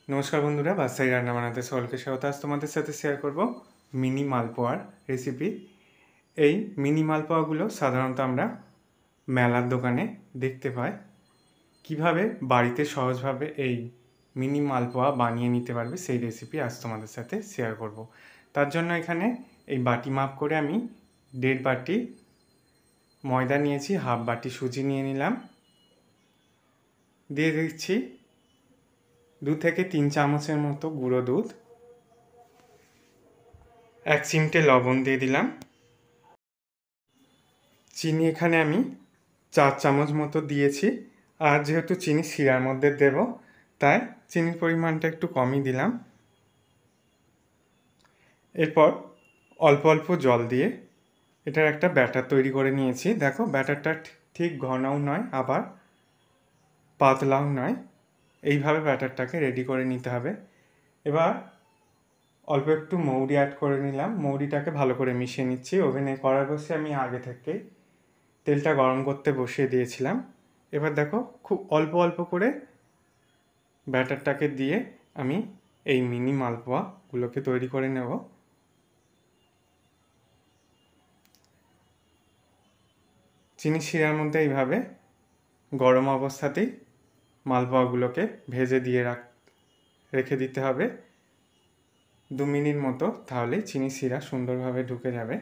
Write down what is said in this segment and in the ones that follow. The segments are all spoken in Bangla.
নমস্কার বন্ধুরা, বাসায় রান্না বানাতে সকলকে স্বাগত। আজ তোমাদের সাথে শেয়ার করব মিনি মালপোয়ার রেসিপি। এই মিনি মালপোয়াগুলো সাধারণত আমরা মেলার দোকানে দেখতে পাই। কিভাবে বাড়িতে সহজভাবে এই মিনি মালপোয়া বানিয়ে নিতে পারবে সেই রেসিপি আজ তোমাদের সাথে শেয়ার করব। তার জন্য এখানে এই বাটি মাপ করে আমি 1.5 বাটি ময়দা নিয়েছি, হাফ বাটি সুজি নিয়ে নিলাম, দিয়ে দিচ্ছি 2 থেকে 3 চামচের মতো গুঁড়ো দুধ, 1 চিমটে লবণ দিয়ে দিলাম, চিনি এখানে আমি 4 চামচ মতো দিয়েছি। আর যেহেতু চিনি শিরার মধ্যে দেব, তাই চিনির পরিমাণটা একটু কমই দিলাম। এরপর অল্প অল্প জল দিয়ে এটার একটা ব্যাটার তৈরি করে নিয়েছি। দেখো, ব্যাটারটা ঠিক ঘনও নয় আবার পাতলাও নয়, এইভাবে ব্যাটারটাকে রেডি করে নিতে হবে। এবার অল্প একটু মৌরি অ্যাড করে নিলাম, মৌরিটাকে ভালো করে মিশিয়ে নিচ্ছি। ওভেনে কড়াই বসে আমি আগে থেকেই তেলটা গরম করতে বসিয়ে দিয়েছিলাম। এবার দেখো, খুব অল্প অল্প করে ব্যাটারটাকে দিয়ে আমি এই মিনি মালপোয়াগুলোকে তৈরি করে নেব। চিনি শিরার মধ্যে এইভাবে গরম অবস্থাতেই মালপোয়াগুলোকে ভেজে দিয়ে রেখে দিতে হবে 2 মিনিট মতো, তাহলে চিনি শিরা সুন্দরভাবে ঢুকে যাবে।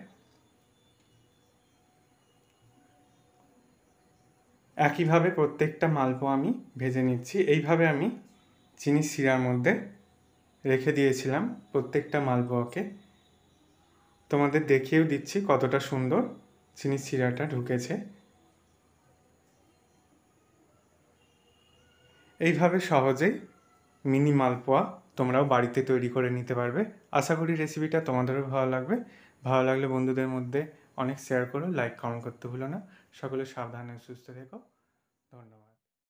একইভাবে প্রত্যেকটা মালপোয়া আমি ভেজে নিচ্ছি। এইভাবে আমি চিনি শিরার মধ্যে রেখে দিয়েছিলাম প্রত্যেকটা মালপোয়াকে। তোমাদের দেখিয়েও দিচ্ছি কতটা সুন্দর চিনি শিরাটা ঢুকেছে। এইভাবে সহজেই মিনি মালপোয়া তোমরাও বাড়িতে তৈরি করে নিতে পারবে। আশা করি রেসিপিটা তোমাদেরও ভালো লাগবে। ভালো লাগলে বন্ধুদের মধ্যে অনেক শেয়ার করো, লাইক কমেন্ট করতে ভুলো না। সকলে সাবধানে সুস্থ থেকো। ধন্যবাদ।